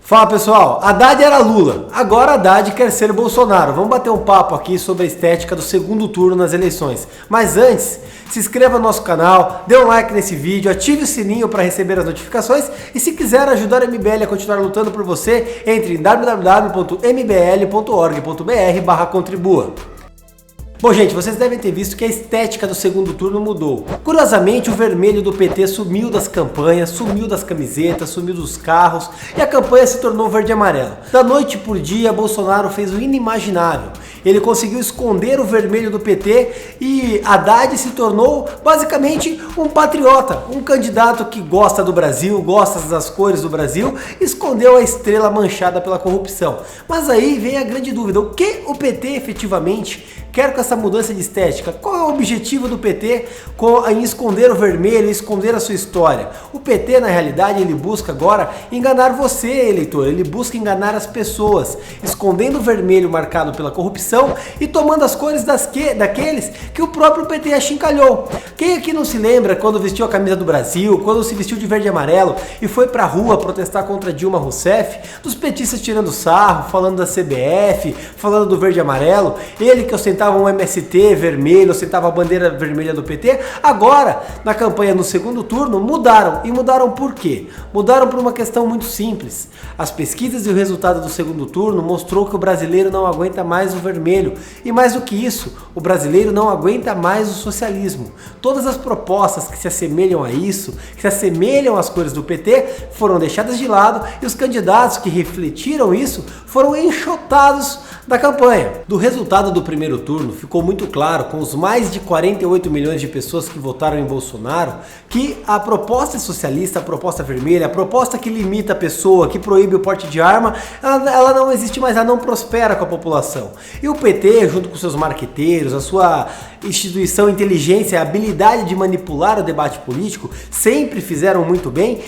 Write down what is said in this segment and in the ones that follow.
Fala pessoal, Haddad era Lula, agora Haddad quer ser Bolsonaro. Vamos bater um papo aqui sobre a estética do segundo turno nas eleições. Mas antes, se inscreva no nosso canal, dê um like nesse vídeo, ative o sininho para receber as notificações e se quiser ajudar a MBL a continuar lutando por você, entre em www.mbl.org.br/contribua. Bom, gente, vocês devem ter visto que a estética do segundo turno mudou. Curiosamente, o vermelho do PT sumiu das campanhas, sumiu das camisetas, sumiu dos carros e a campanha se tornou verde e amarelo. Da noite por dia, Bolsonaro fez o inimaginável. Ele conseguiu esconder o vermelho do PT e Haddad se tornou basicamente um patriota, um candidato que gosta do Brasil, gosta das cores do Brasil, escondeu a estrela manchada pela corrupção. Mas aí vem a grande dúvida, o que o PT efetivamente quer com essa mudança de estética? Qual é o objetivo do PT em esconder o vermelho, esconder a sua história? O PT, na realidade, ele busca agora enganar você, eleitor. Ele busca enganar as pessoas, escondendo o vermelho marcado pela corrupção e tomando as cores daqueles que o próprio PT achincalhou. Quem aqui não se lembra quando vestiu a camisa do Brasil, quando se vestiu de verde e amarelo e foi pra rua protestar contra Dilma Rousseff, dos petistas tirando sarro, falando da CBF, falando do verde e amarelo, ele que ostentava um MST vermelho, ostentava a bandeira vermelha do PT, agora, na campanha no segundo turno, mudaram. E mudaram por quê? Mudaram por uma questão muito simples. As pesquisas e o resultado do segundo turno mostrou que o brasileiro não aguenta mais o vermelho. E mais do que isso, o brasileiro não aguenta mais o socialismo. Todas as propostas que se assemelham a isso, que se assemelham às cores do PT, foram deixadas de lado e os candidatos que refletiram isso foram enxotados da campanha. Do resultado do primeiro turno ficou muito claro, com os mais de 48 milhões de pessoas que votaram em Bolsonaro, que a proposta socialista, a proposta vermelha, a proposta que limita a pessoa, que proíbe o porte de arma, ela não existe mais, ela não prospera com a população. E o PT, junto com seus marqueteiros, a sua instituição inteligência, a habilidade de manipular o debate político, sempre fizeram muito bem,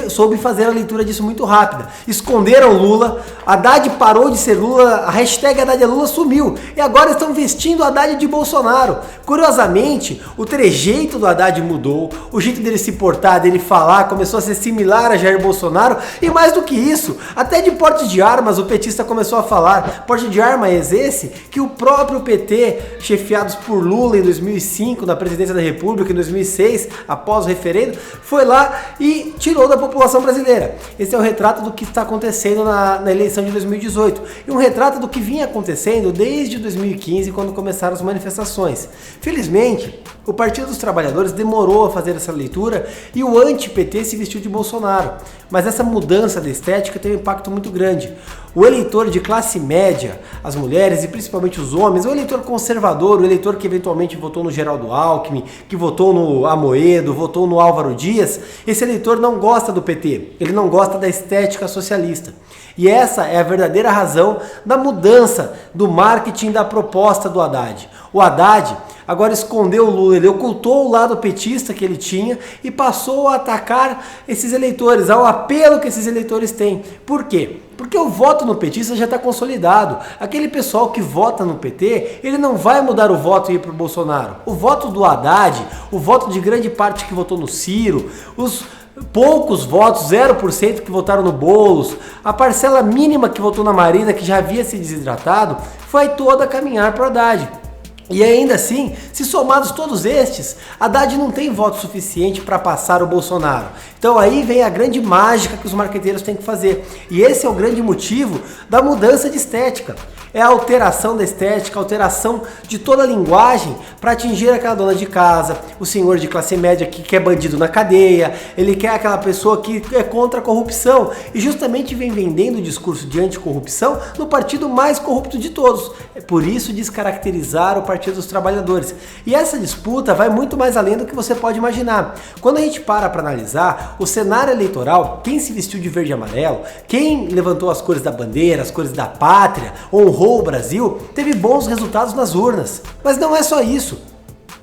soube fazer a leitura disso muito rápida. Esconderam Lula, Haddad parou de ser Lula, a hashtag Haddad é Lula sumiu, e agora estão vestindo o Haddad de Bolsonaro. Curiosamente, o trejeito do Haddad mudou, o jeito dele se portar, dele falar, começou a ser similar a Jair Bolsonaro, e mais do que isso, até de porte de armas o petista começou a falar. Porte de armas esse que o próprio PT, chefiados por Lula em 2005, na presidência da República, em 2006, após o referendo, foi lá e tirou da população brasileira. Esse é o retrato do que está acontecendo na eleição de 2018, e um retrato do que vinha acontecendo desde 2015, quando começaram as manifestações. Felizmente, o Partido dos Trabalhadores demorou a fazer essa leitura e o anti-PT se vestiu de Bolsonaro. Mas essa mudança da estética tem um impacto muito grande. O eleitor de classe média, as mulheres e principalmente os homens, o eleitor conservador, o eleitor que eventualmente votou no Geraldo Alckmin, que votou no Amoedo, votou no Álvaro Dias, esse eleitor não gosta do PT, ele não gosta da estética socialista. E essa é a verdadeira razão da mudança do marketing da proposta do Haddad. O Haddad agora escondeu o Lula, ele ocultou o lado petista que ele tinha e passou a atacar esses eleitores, ao apelo que esses eleitores têm. Por quê? Porque o voto no petista já está consolidado. Aquele pessoal que vota no PT, ele não vai mudar o voto e ir para o Bolsonaro. O voto do Haddad, o voto de grande parte que votou no Ciro, os poucos votos, 0% que votaram no Boulos, a parcela mínima que votou na Marina, que já havia se desidratado, foi toda a caminhar para o Haddad. E ainda assim, se somados todos estes, Haddad não tem voto suficiente para passar o Bolsonaro. Então aí vem a grande mágica que os marqueteiros têm que fazer. E esse é o grande motivo da mudança de estética. É a alteração da estética, a alteração de toda a linguagem para atingir aquela dona de casa, o senhor de classe média que quer bandido na cadeia, ele quer aquela pessoa que é contra a corrupção e justamente vem vendendo o discurso de anticorrupção no partido mais corrupto de todos. É por isso descaracterizar o Partido dos Trabalhadores. E essa disputa vai muito mais além do que você pode imaginar. Quando a gente para analisar o cenário eleitoral, quem se vestiu de verde e amarelo, quem levantou as cores da bandeira, as cores da pátria, honrou o Brasil, teve bons resultados nas urnas. Mas não é só isso.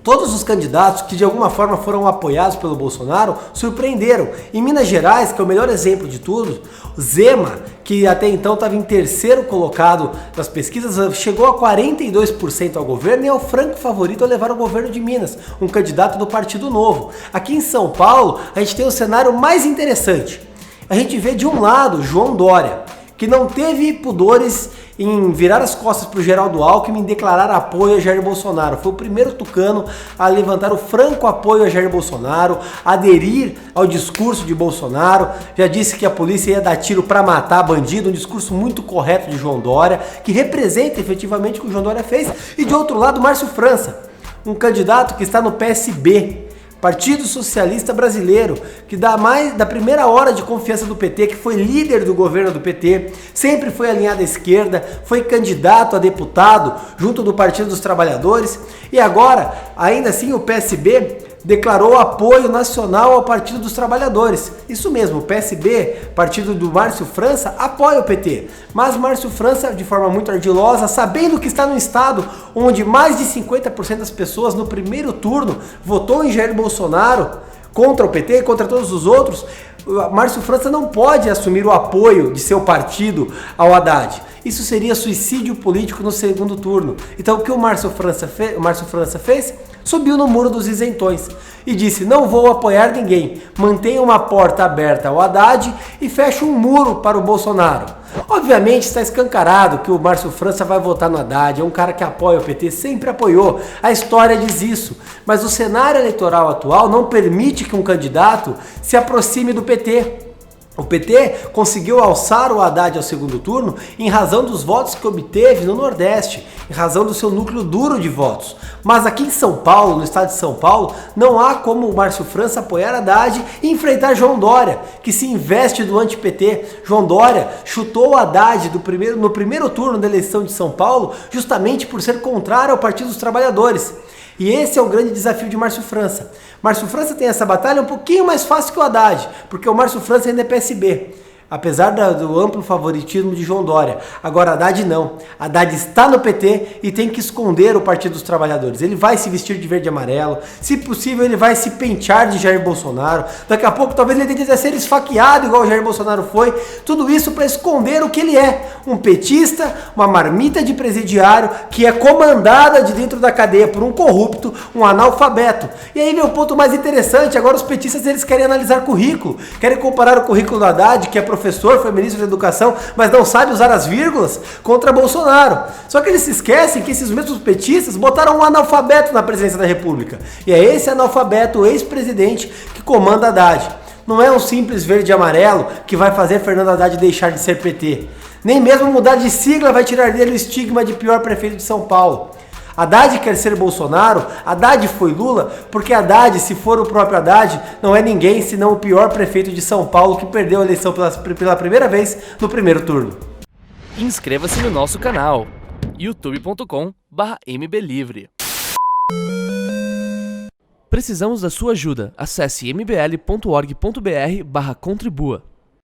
Todos os candidatos que de alguma forma foram apoiados pelo Bolsonaro surpreenderam. Em Minas Gerais, que é o melhor exemplo de tudo, Zema, que até então estava em terceiro colocado nas pesquisas, chegou a 42% ao governo e é o franco favorito a levar o governo de Minas, um candidato do Partido Novo. Aqui em São Paulo, a gente tem o cenário mais interessante. A gente vê de um lado João Dória, que não teve pudores em virar as costas para o Geraldo Alckmin e declarar apoio a Jair Bolsonaro. Foi o primeiro tucano a levantar o franco apoio a Jair Bolsonaro, aderir ao discurso de Bolsonaro, já disse que a polícia ia dar tiro para matar bandido, um discurso muito correto de João Dória, que representa efetivamente o que o João Dória fez. E de outro lado, Márcio França, um candidato que está no PSB, Partido Socialista Brasileiro, que dá mais da primeira hora de confiança do PT, que foi líder do governo do PT, sempre foi alinhado à esquerda, foi candidato a deputado junto do Partido dos Trabalhadores e agora, ainda assim, o PSB declarou apoio nacional ao Partido dos Trabalhadores. Isso mesmo, o PSB, partido do Márcio França, apoia o PT. Mas Márcio França, de forma muito ardilosa, sabendo que está no estado onde mais de 50% das pessoas no primeiro turno votou em Jair Bolsonaro, contra o PT, contra todos os outros, Márcio França não pode assumir o apoio de seu partido ao Haddad. Isso seria suicídio político no segundo turno. Então o que o Márcio França fez? Subiu no muro dos isentões e disse: não vou apoiar ninguém, mantenha uma porta aberta ao Haddad e feche um muro para o Bolsonaro. Obviamente está escancarado que o Márcio França vai votar no Haddad, é um cara que apoia o PT, sempre apoiou, a história diz isso, mas o cenário eleitoral atual não permite que um candidato se aproxime do PT. O PT conseguiu alçar o Haddad ao segundo turno em razão dos votos que obteve no Nordeste, em razão do seu núcleo duro de votos. Mas aqui em São Paulo, no estado de São Paulo, não há como o Márcio França apoiar Haddad e enfrentar João Dória, que se investe do anti-PT. João Dória chutou o Haddad no primeiro turno da eleição de São Paulo justamente por ser contrário ao Partido dos Trabalhadores. E esse é o grande desafio de Márcio França. Márcio França tem essa batalha um pouquinho mais fácil que o Haddad, porque o Márcio França ainda é PSB, apesar do amplo favoritismo de João Dória. Agora Haddad não. Haddad está no PT e tem que esconder o Partido dos Trabalhadores. Ele vai se vestir de verde e amarelo, se possível ele vai se pentear de Jair Bolsonaro, daqui a pouco talvez ele tente ser esfaqueado igual o Jair Bolsonaro foi, tudo isso para esconder o que ele é, um petista, uma marmita de presidiário que é comandada de dentro da cadeia por um corrupto, um analfabeto. E aí vem o ponto mais interessante, agora os petistas eles querem analisar currículo, querem comparar o currículo do Haddad, que é professor, foi ministro da educação, mas não sabe usar as vírgulas, contra Bolsonaro. Só que eles se esquecem que esses mesmos petistas botaram um analfabeto na presidência da República. E é esse analfabeto, o ex-presidente, que comanda Haddad. Não é um simples verde e amarelo que vai fazer Fernando Haddad deixar de ser PT. Nem mesmo mudar de sigla vai tirar dele o estigma de pior prefeito de São Paulo. Haddad quer ser Bolsonaro, Haddad foi Lula, porque Haddad, se for o próprio Haddad, não é ninguém senão o pior prefeito de São Paulo que perdeu a eleição pela primeira vez no primeiro turno. Inscreva-se no nosso canal, youtube.com/mblivre. Precisamos da sua ajuda. Acesse mbl.org.br/contribua.